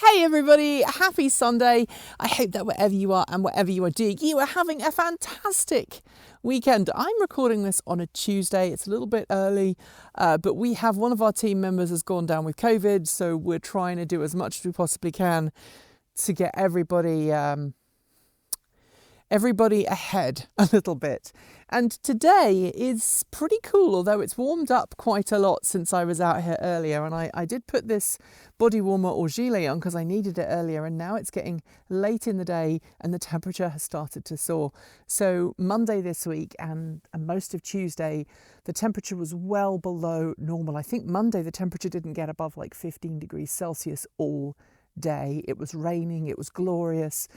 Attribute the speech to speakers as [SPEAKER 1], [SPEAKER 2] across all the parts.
[SPEAKER 1] Hey everybody, happy Sunday. I hope that wherever you are and whatever you are doing, you are having a fantastic weekend. I'm recording this on a Tuesday. It's a little bit early, but we have one of our team members has gone down with COVID, so we're trying to do as much as we possibly can to get everybody ahead a little bit. And today is pretty cool, although it's warmed up quite a lot since I was out here earlier. And I did put this body warmer or gilet on because I needed it earlier, and now it's getting late in the day and the temperature has started to soar. So Monday this week and most of Tuesday, the temperature was well below normal. I think Monday the temperature didn't get above like 15 degrees Celsius all day. It was raining, it was glorious.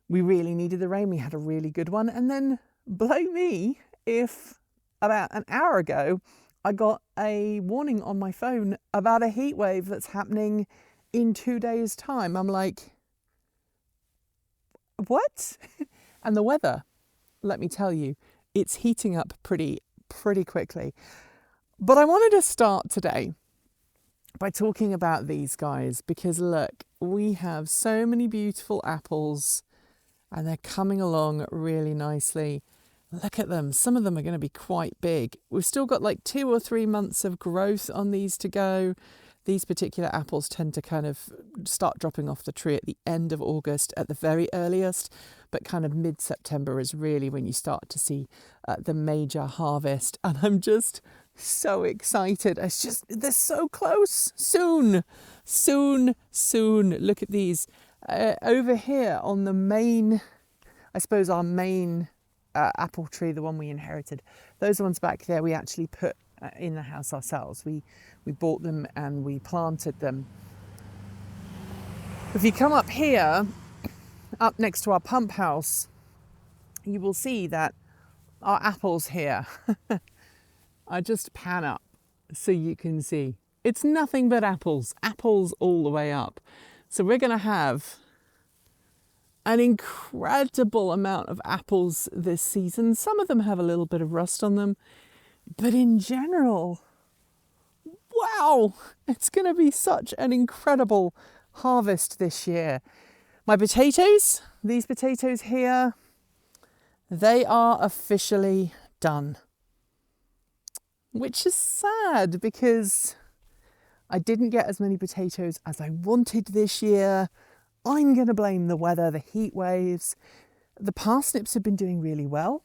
[SPEAKER 1] We really needed the rain. We had a really good one. And then blow me if about an hour ago, I got a warning on my phone about a heat wave that's happening in 2 days' time. I'm like, what? And the weather, let me tell you, it's heating up pretty quickly. But I wanted to start today by talking about these guys because look, we have so many beautiful apples and they're coming along really nicely. Look at them. Some of them are going to be quite big. We've still got like 2 or 3 months of growth on these to go. These particular apples tend to kind of start dropping off the tree at the end of August at the very earliest, but kind of mid-September is really when you start to see the major harvest. And I'm just so excited. They're so close. Soon. Look at these. Over here on the main, I suppose our main apple tree, the one we inherited, those ones back there we actually put in the house ourselves. We bought them and we planted them. If you come up here, up next to our pump house, you will see that our apples here, I just pan up so you can see. It's nothing but apples all the way up. So we're going to have an incredible amount of apples this season. Some of them have a little bit of rust on them, but in general, wow, it's going to be such an incredible harvest this year. My potatoes, these potatoes here, they are officially done, which is sad because I didn't get as many potatoes as I wanted this year. I'm going to blame the weather, the heat waves. The parsnips have been doing really well.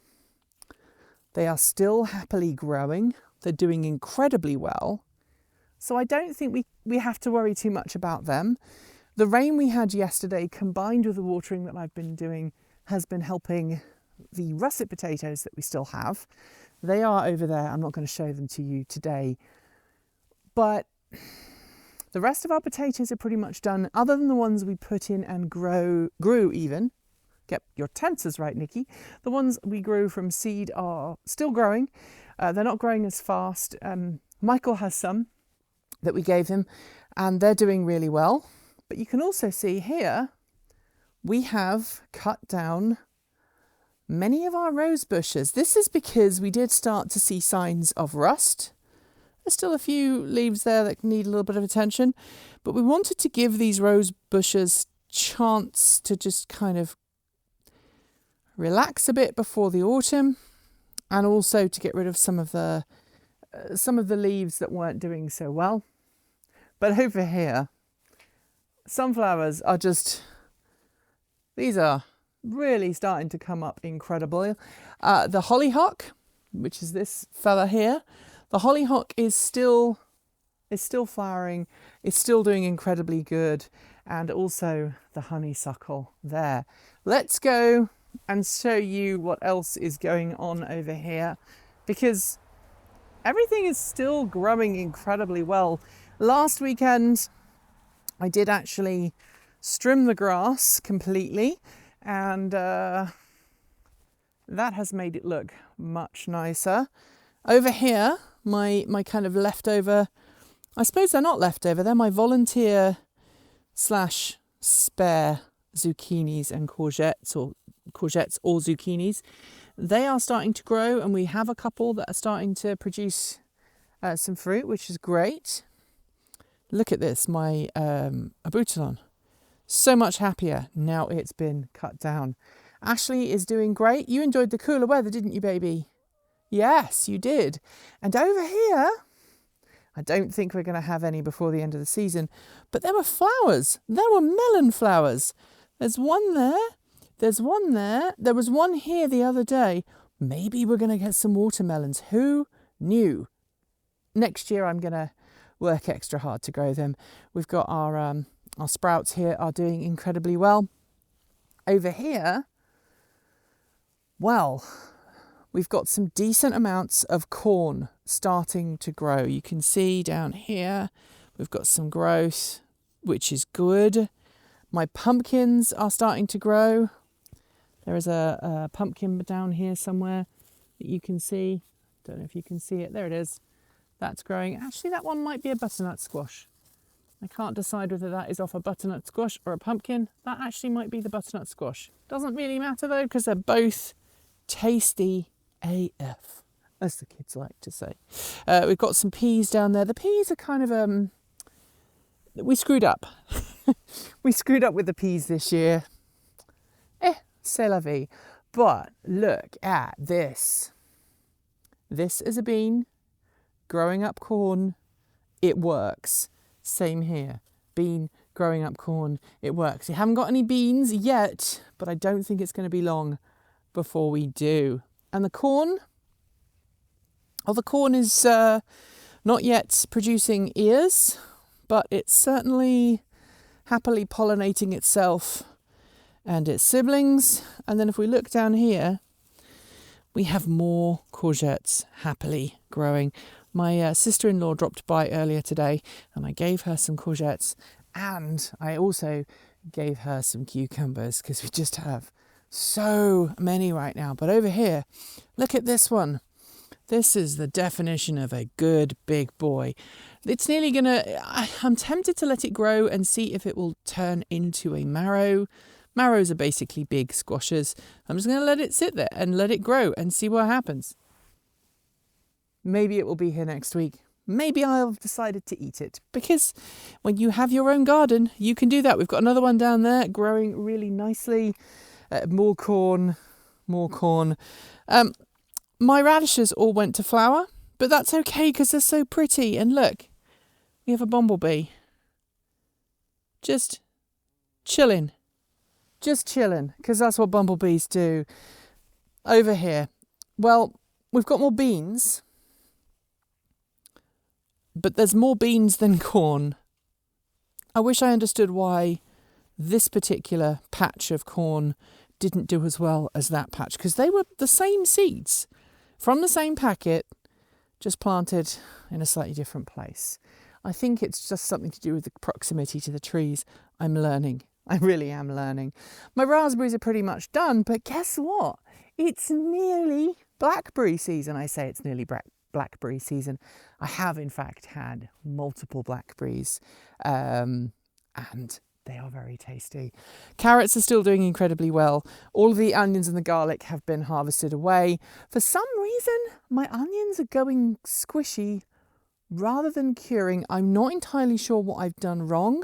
[SPEAKER 1] They are still happily growing. They're doing incredibly well. So I don't think we have to worry too much about them. The rain we had yesterday, combined with the watering that I've been doing, has been helping the russet potatoes that we still have. They are over there. I'm not going to show them to you today. But the rest of our potatoes are pretty much done, other than the ones we put in and grew even. Get your tenses right, Nikki. The ones we grew from seed are still growing. They're not growing as fast. Michael has some that we gave him, and they're doing really well. But you can also see here, we have cut down many of our rose bushes. This is because we did start to see signs of rust. There's still a few leaves there that need a little bit of attention, but we wanted to give these rose bushes chance to just kind of relax a bit before the autumn, and also to get rid of some of the leaves that weren't doing so well. But over here, sunflowers are these are really starting to come up incredibly. The hollyhock, which is this fella here, the hollyhock is still flowering, is still doing incredibly good, and also the honeysuckle there. Let's go and show you what else is going on over here, because everything is still growing incredibly well. Last weekend, I did actually trim the grass completely, and that has made it look much nicer. Over here, my kind of leftover, I suppose they're not leftover, they're my volunteer / spare zucchinis and courgettes or zucchinis. They are starting to grow, and we have a couple that are starting to produce some fruit, which is great. Look at this, my abutilon. so much happier now it's been cut down. Ashley is doing great. You enjoyed the cooler weather, didn't you, baby? Yes, you did. And over here, I don't think we're going to have any before the end of the season, but there were flowers. There were melon flowers. There's one there. There's one there. There was one here the other day. Maybe we're going to get some watermelons. Who knew? Next year, I'm going to work extra hard to grow them. We've got our sprouts here are doing incredibly well. Over here, well, we've got some decent amounts of corn starting to grow. You can see down here, we've got some growth, which is good. My pumpkins are starting to grow. There is a pumpkin down here somewhere that you can see. Don't know if you can see it. There it is. That's growing. Actually, that one might be a butternut squash. I can't decide whether that is off a butternut squash or a pumpkin. That actually might be the butternut squash. Doesn't really matter though, because they're both tasty AF, as the kids like to say. We've got some peas down there. The peas are kind of, we screwed up. We screwed up with the peas this year. C'est la vie. But look at this. This is a bean growing up corn. It works. Same here. Bean growing up corn. It works. You haven't got any beans yet, but I don't think it's going to be long before we do. And the corn is not yet producing ears, but it's certainly happily pollinating itself and its siblings. And then if we look down here, we have more courgettes happily growing. My sister-in-law dropped by earlier today and I gave her some courgettes, and I also gave her some cucumbers because we just have so many right now. But over here, look at this one. This is the definition of a good big boy. It's nearly I'm tempted to let it grow and see if it will turn into a marrow. Marrows are basically big squashes. I'm just going to let it sit there and let it grow and see what happens. Maybe it will be here next week. Maybe I'll have decided to eat it, because when you have your own garden, you can do that. We've got another one down there growing really nicely. More corn. My radishes all went to flower, but that's okay because they're so pretty. And look, we have a bumblebee. Just chilling, because that's what bumblebees do. Over here, well, we've got more beans, but there's more beans than corn. I wish I understood why this particular patch of corn didn't do as well as that patch, because they were the same seeds from the same packet, just planted in a slightly different place. I think it's just something to do with the proximity to the trees. I'm learning. I really am learning. My raspberries are pretty much done, but guess what? It's nearly blackberry season. I say it's nearly blackberry season. I have in fact had multiple blackberries, and they are very tasty. Carrots are still doing incredibly well. All of the onions and the garlic have been harvested away. For some reason, my onions are going squishy rather than curing. I'm not entirely sure what I've done wrong.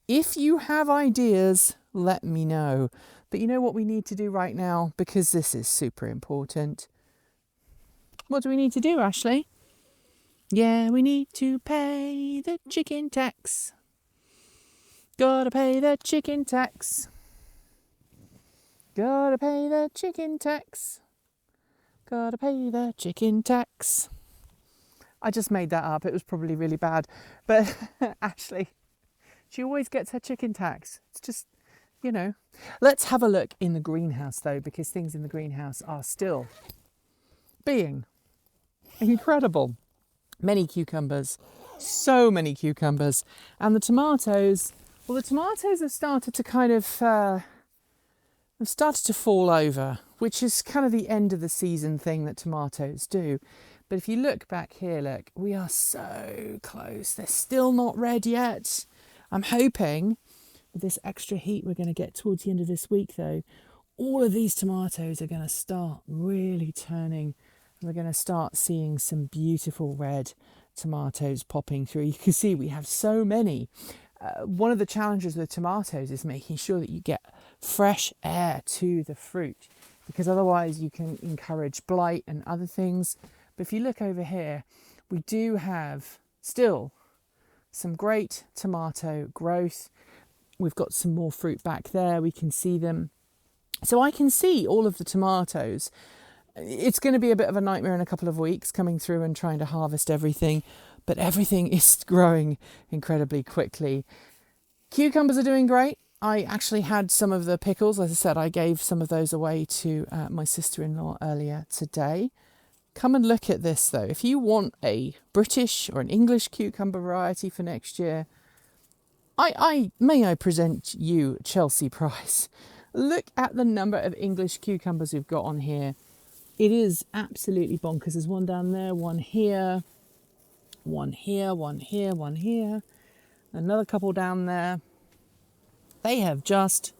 [SPEAKER 1] If you have ideas, let me know. But you know what we need to do right now, because this is super important. What do we need to do, Ashley? Yeah, we need to pay the chicken tax. Gotta pay the chicken tax. Gotta pay the chicken tax. Gotta pay the chicken tax. I just made that up. It was probably really bad. But Ashley, she always gets her chicken tax. It's just, you know. Let's have a look in the greenhouse though, because things in the greenhouse are still being incredible. Many cucumbers. So many cucumbers. And the tomatoes, well, the tomatoes have started to kind of have started to fall over, which is kind of the end of the season thing that tomatoes do. But if you look back here, look, we are so close. They're still not red yet. I'm hoping with this extra heat we're going to get towards the end of this week, though, all of these tomatoes are going to start really turning. And we're going to start seeing some beautiful red tomatoes popping through. You can see we have so many. one of the challenges with tomatoes is making sure that you get fresh air to the fruit, because otherwise you can encourage blight and other things. But if you look over here, we do have still some great tomato growth. We've got some more fruit back there. We can see them. So I can see all of the tomatoes. It's going to be a bit of a nightmare in a couple of weeks coming through and trying to harvest everything, but everything is growing incredibly quickly. Cucumbers are doing great. I actually had some of the pickles. As I said, I gave some of those away to my sister-in-law earlier today. Come and look at this though. If you want a British or an English cucumber variety for next year, may I present you Chelsea Price. Look at the number of English cucumbers we've got on here. It is absolutely bonkers. There's one down there, one here, one here, one here, one here, another couple down there. They have just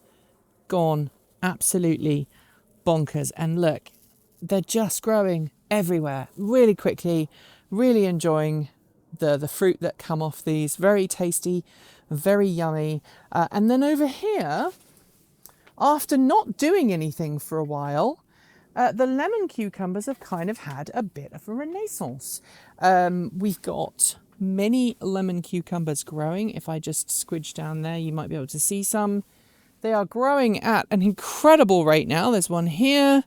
[SPEAKER 1] gone absolutely bonkers. And look, they're just growing everywhere really quickly, really enjoying the fruit that come off these. Very tasty, very yummy. And then over here, after not doing anything for a while, the lemon cucumbers have kind of had a bit of a renaissance. We've got many lemon cucumbers growing. If I just squidge down there, you might be able to see some. They are growing at an incredible rate now. There's one here.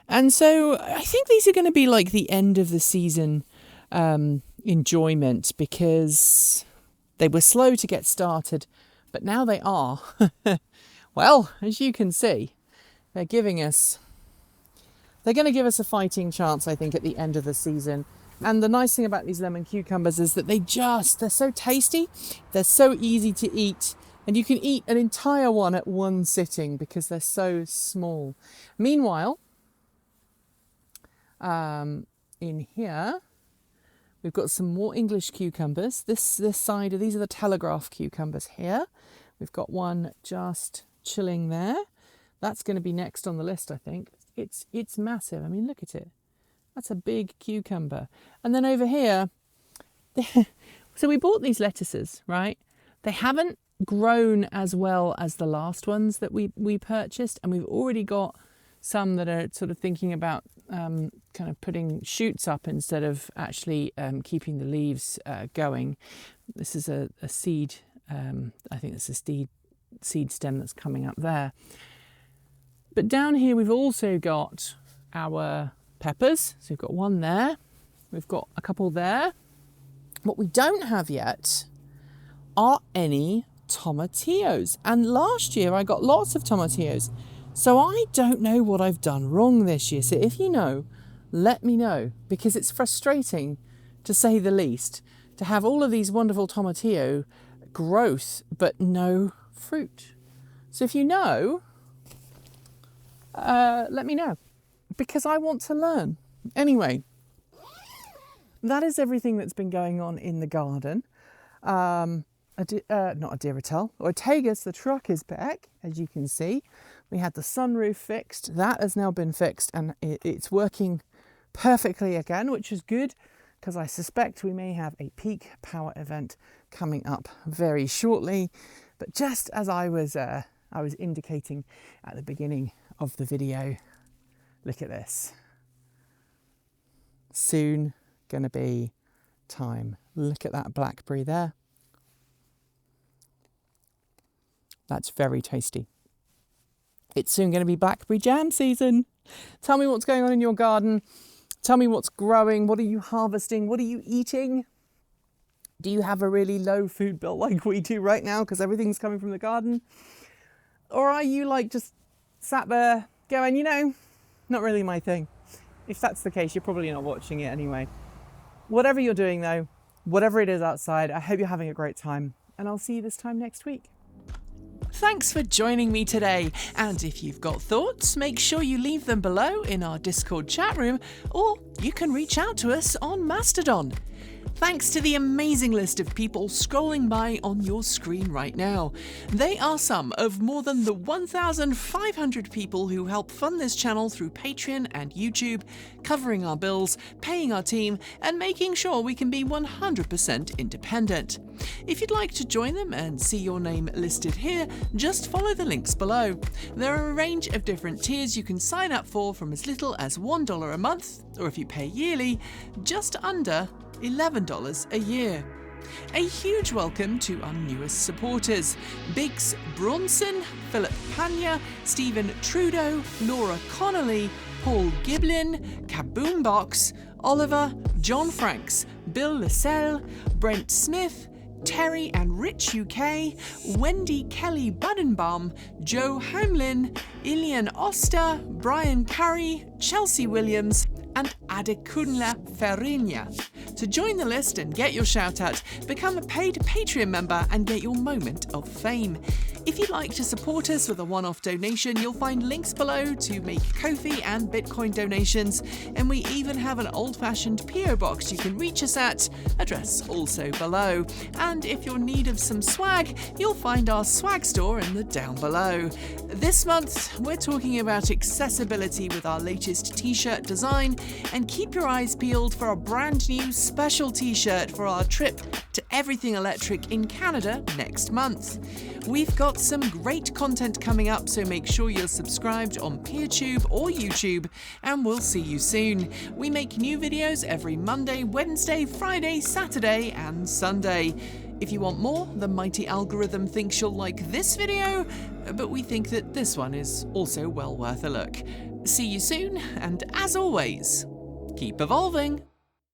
[SPEAKER 1] And so I think these are going to be like the end of the season enjoyment, because they were slow to get started, but now they are. Well, as you can see, they're going to give us a fighting chance, I think, at the end of the season. And the nice thing about these lemon cucumbers is that they're so tasty, they're so easy to eat, and you can eat an entire one at one sitting because they're so small. Meanwhile, in here, we've got some more English cucumbers. This side, these are the Telegraph cucumbers here. We've got one just chilling there. That's going to be next on the list, I think. It's massive. I mean, look at it. That's a big cucumber. And then over here, so we bought these lettuces, right? They haven't grown as well as the last ones that we purchased, and we've already got some that are sort of thinking about kind of putting shoots up instead of actually keeping the leaves going. This is a seed. I think it's a seed stem that's coming up there. But down here we've also got our peppers. So we've got one there. We've got a couple there. What we don't have yet are any tomatillos. And last year I got lots of tomatillos. So I don't know what I've done wrong this year. So if you know, let me know, because it's frustrating, to say the least, to have all of these wonderful tomatillo growth but no fruit. So if you know, let me know, because I want to learn. Anyway, that is everything that's been going on in the garden. Not a Diritel, or a Tegas, the truck is back, as you can see. We had the sunroof fixed. That has now been fixed, and it's working perfectly again, which is good, because I suspect we may have a peak power event coming up very shortly. But just as I was indicating at the beginning of the video, look at this. Soon gonna be time. Look at that blackberry there. That's very tasty. It's soon going to be blackberry jam season. Tell me what's going on in your garden. Tell me what's growing. What are you harvesting? What are you eating? Do you have a really low food bill like we do right now because everything's coming from the garden? Or are you like just sat there going, you know, not really my thing? If that's the case, you're probably not watching it anyway. Whatever you're doing though, whatever it is outside, I hope you're having a great time, and I'll see you this time next week. Thanks for joining me today, and if you've got thoughts, make sure you leave them below in our Discord chat room, or you can reach out to us on Mastodon. Thanks to the amazing list of people scrolling by on your screen right now. They are some of more than the 1,500 people who help fund this channel through Patreon and YouTube, covering our bills, paying our team, and making sure we can be 100% independent. If you'd like to join them and see your name listed here, just follow the links below. There are a range of different tiers you can sign up for from as little as $1 a month, or if you pay yearly, just under $11 a year. A huge welcome to our newest supporters: Biggs Bronson, Philip Panya, Stephen Trudeau, Laura Connolly, Paul Giblin, Kaboombox, Oliver, John Franks, Bill Lascelle, Brent Smith, Terry and Rich UK, Wendy Kelly Budenbaum, Joe Hamlin, Ilian Oster, Brian Curry, Chelsea Williams, and Adekunle Ferinya. To join the list and get your shout out, become a paid Patreon member and get your moment of fame. If you'd like to support us with a one-off donation, you'll find links below to make Ko-fi and Bitcoin donations, and we even have an old-fashioned PO box you can reach us at, address also below. And if you're in need of some swag, you'll find our swag store in the down below. This month, we're talking about accessibility with our latest t-shirt design, and keep your eyes peeled for a brand new special t-shirt for our trip to Everything Electric in Canada next month. We've got some great content coming up, so make sure you're subscribed on PeerTube or YouTube, and we'll see you soon. We make new videos every Monday, Wednesday, Friday, Saturday, and Sunday. If you want more, the mighty algorithm thinks you'll like this video, but we think that this one is also well worth a look. See you soon, and as always, keep evolving!